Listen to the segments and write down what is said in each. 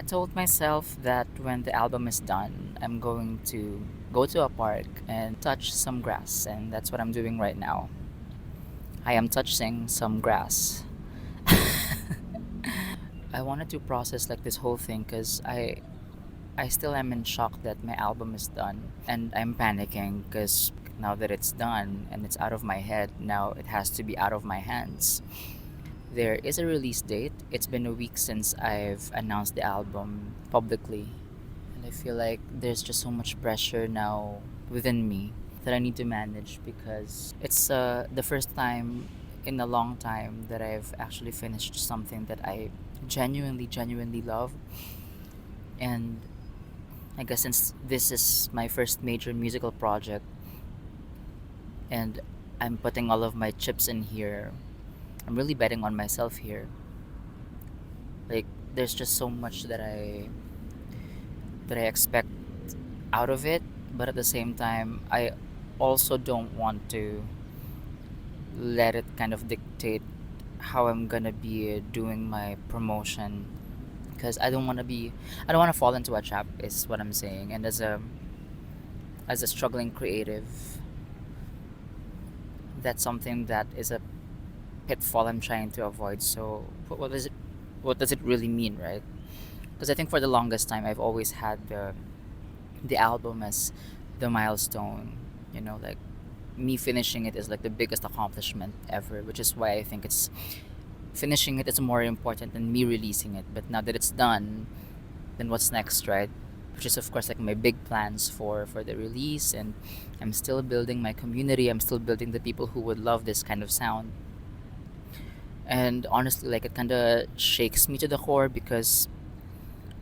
I told myself that when the album is done, I'm going to go to a park and touch some grass, and that's what I'm doing right now. I am touching some grass. I wanted to process like this whole thing because I still am in shock that my album is done, and I'm panicking because now that it's done and it's out of my head, now it has to be out of my hands. There is a release date. It's been a week since I've announced the album publicly, and I feel like there's just so much pressure now within me that I need to manage because it's the first time in a long time that I've actually finished something that I genuinely love. And I guess since this is my first major musical project and I'm putting all of my chips in here, I'm really betting on myself here. Like there's just so much that I expect out of it, but at the same time I also don't want to let it kind of dictate how I'm gonna be doing my promotion because I don't want to fall into a trap is what I'm saying. And as a struggling creative, that's something that is a pitfall I'm trying to avoid. So what does it really mean, right? Because I think for the longest time I've always had the album as the milestone, like me finishing it is like the biggest accomplishment ever, which is why I think it's finishing it is more important than me releasing it. But now that it's done, then what's next, right? Which is of course like my big plans for the release, and I'm still building my community. I'm still building the people who would love this kind of sound. And honestly, like it kind of shakes me to the core because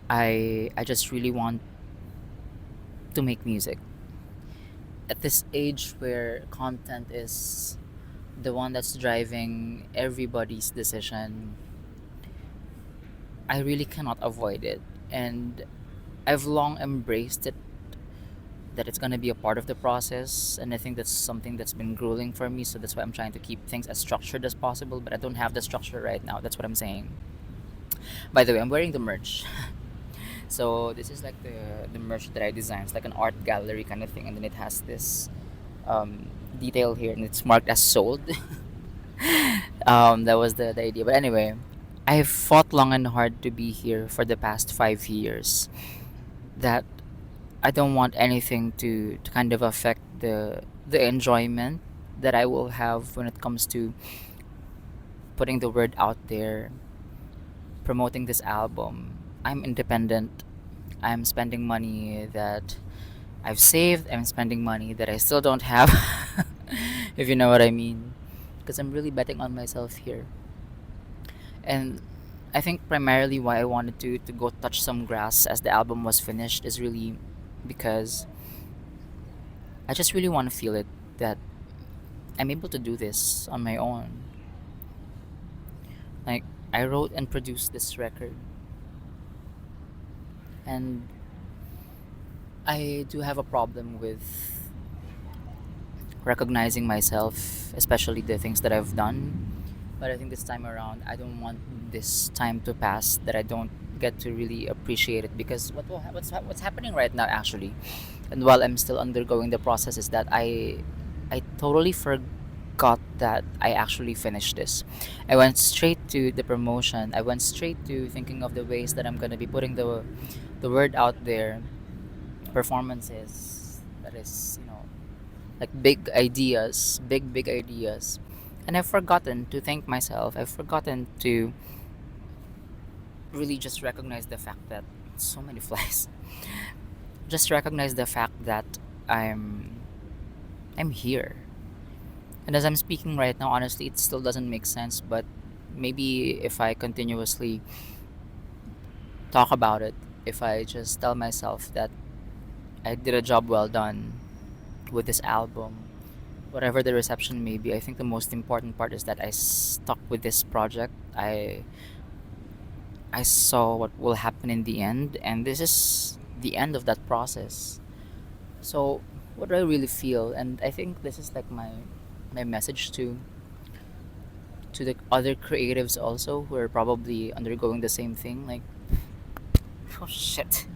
I just really want to make music at this age where content is the one that's driving everybody's decision. I really cannot avoid it, and I've long embraced it that it's gonna be a part of the process, and I think that's something that's been grueling for me. So that's why I'm trying to keep things as structured as possible. But I don't have the structure right now. That's what I'm saying. By the way, I'm wearing the merch. So this is like the merch that I designed. It's like an art gallery kind of thing, and then it has this detail here, and it's marked as sold. That was the idea. But anyway, I've fought long and hard to be here for the past 5 years. That I don't want anything to kind of affect the enjoyment that I will have when it comes to putting the word out there, promoting this album. I'm independent. I'm spending money that I've saved. I'm spending money that I still don't have, if you know what I mean. Because I'm really betting on myself here. And I think primarily why I wanted to go touch some grass as the album was finished is really because I just really want to feel it that I'm able to do this on my own. Like I wrote and produced this record, and I do have a problem with recognizing myself, especially the things that I've done. But I think this time around, I don't want this time to pass that I don't get to really appreciate it because what's happening right now actually, and while I'm still undergoing the process, is that I totally forgot that I actually finished this. I went straight to the promotion. I went straight to thinking of the ways that I'm gonna be putting the word out there, performances. That is, like big ideas, and I've forgotten to thank myself. I've forgotten to really just recognize the fact that so many flies. Just recognize the fact that I'm I'm here. And as I'm speaking right now, honestly, it still doesn't make sense, but maybe if I continuously talk about it, if I just tell myself that I did a job well done with this album, whatever the reception may be, I think the most important part is that I stuck with this project. I saw what will happen in the end, and this is the end of that process. So, what do I really feel? And I think this is like my message to the other creatives also who are probably undergoing the same thing. Like oh shit.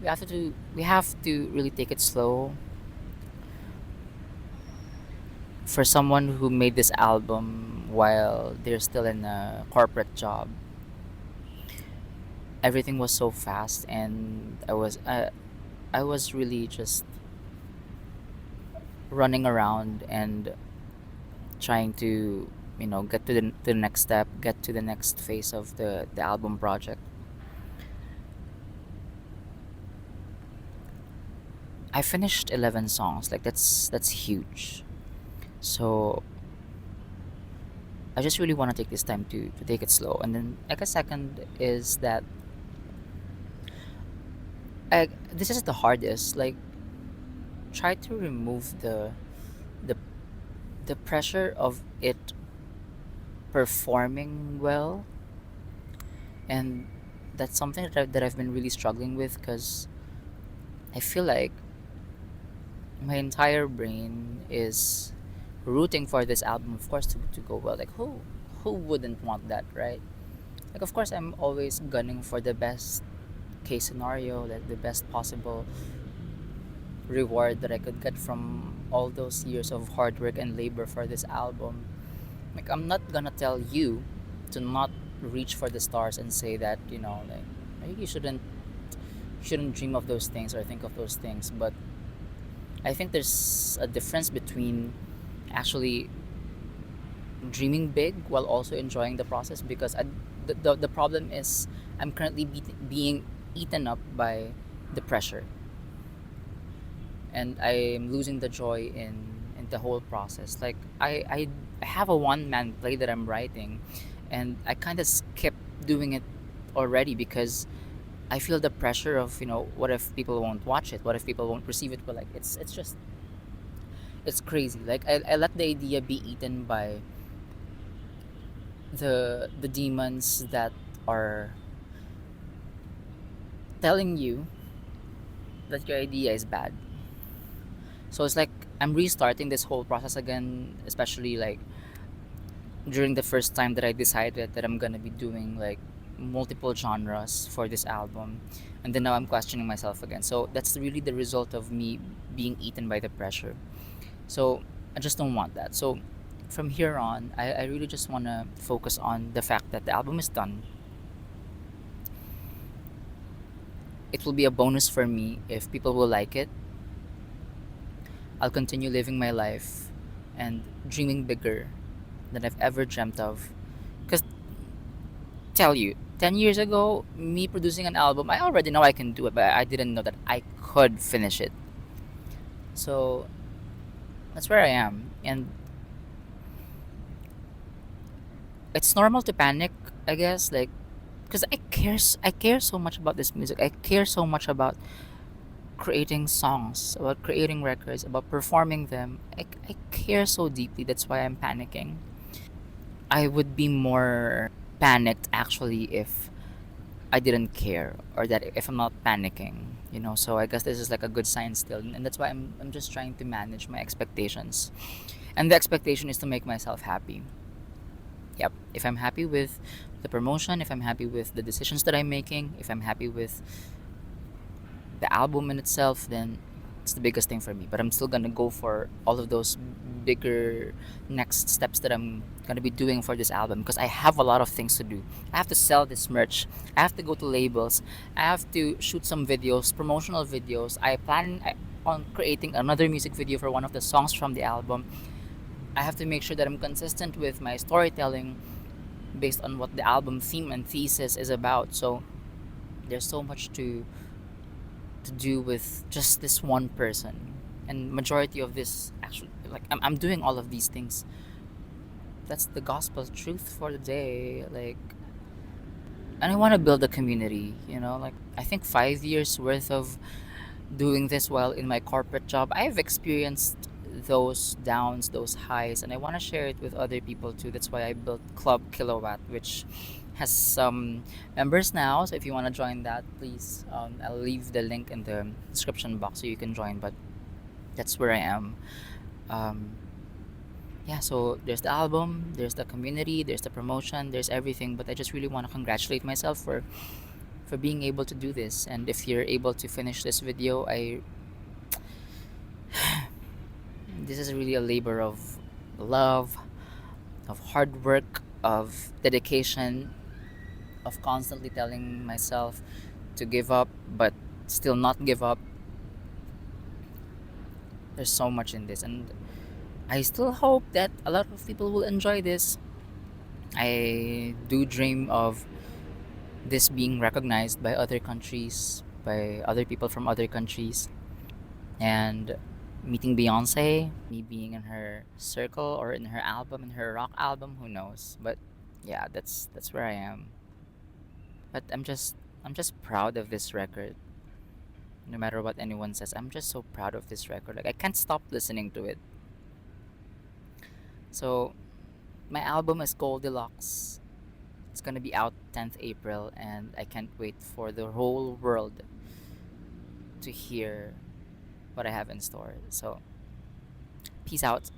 We have to really take it slow. For someone who made this album while they're still in a corporate job, everything was so fast, and I was really just running around and trying to, get to the next step, get to the next phase of the album project. I finished 11 songs. Like, that's huge. So I just really want to take this time to take it slow. And then, like, a second is that this is the hardest. Like, try to remove the the pressure of it performing well, and that's something that I've been really struggling with, because I feel like my entire brain is rooting for this album, of course, to go well. Like, who wouldn't want that, right? Like, of course, I'm always gunning for the best case scenario, like the best possible reward that I could get from all those years of hard work and labor for this album. Like, I'm not gonna tell you to not reach for the stars and say that, like, maybe you shouldn't dream of those things or think of those things. But I think there's a difference between actually dreaming big while also enjoying the process, because the problem is I'm currently being eaten up by the pressure, and I'm losing the joy in the whole process. Like, I have a one man play that I'm writing, and I kind of skip doing it already because I feel the pressure of, what if people won't watch it? What if people won't receive it? But, like, it's crazy. Like, I let the idea be eaten by the demons that are telling you that your idea is bad. So it's like I'm restarting this whole process again, especially like during the first time that I decided that I'm gonna be doing like multiple genres for this album, and then now I'm questioning myself again. So that's really the result of me being eaten by the pressure. So I just don't want that. So from here on, I really just want to focus on the fact that the album is done. It will be a bonus for me if people will like it. I'll continue living my life and dreaming bigger than I've ever dreamt of. Because, tell you, 10 years ago, me producing an album, I already know I can do it, but I didn't know that I could finish it. So that's where I am. And it's normal to panic, I guess, like, because I care so much about this music. I care so much about creating songs, about creating records, about performing them. I care so deeply. That's why I'm panicking. I would be more panicked actually if I didn't care, or that if I'm not panicking. So I guess this is like a good sign still, and that's why I'm just trying to manage my expectations. And the expectation is to make myself happy. Yep. If I'm happy with the promotion, if I'm happy with the decisions that I'm making, if I'm happy with the album in itself, then it's the biggest thing for me. But I'm still gonna go for all of those bigger next steps that I'm gonna be doing for this album, because I have a lot of things to do. I have to sell this merch. I have to go to labels. I have to shoot some videos, promotional videos. On creating another music video for one of the songs from the album. I have to make sure that I'm consistent with my storytelling based on what the album theme and thesis is about. So there's so much to do with just this one person, and majority of this actually, like, I'm doing all of these things. That's the gospel truth for the day. Like, and I want to build a community, like, I think 5 years worth of doing this while in my corporate job, I've experienced those downs, those highs, and I want to share it with other people too. That's why I built Club Kilowatt, which has some members now. So if you want to join that, please, I'll leave the link in the description box so you can join. But that's where I am. Um, yeah, so there's the album, there's the community, there's the promotion, there's everything. But I just really want to congratulate myself for for being able to do this. And if you're able to finish this video, I this is really a labor of love, of hard work, of dedication, of constantly telling myself to give up but still not give up. There's so much in this, and I still hope that a lot of people will enjoy this. I do dream of this being recognized by other countries, by other people from other countries, and meeting Beyonce, me being in her circle or in her album, in her rock album, who knows? But yeah, that's where I am. But I'm just proud of this record. No matter what anyone says, I'm just so proud of this record. Like I can't stop listening to it. So my album is Goldilocks. It's gonna be out 10th April, and I can't wait for the whole world to hear what I have in store. So peace out.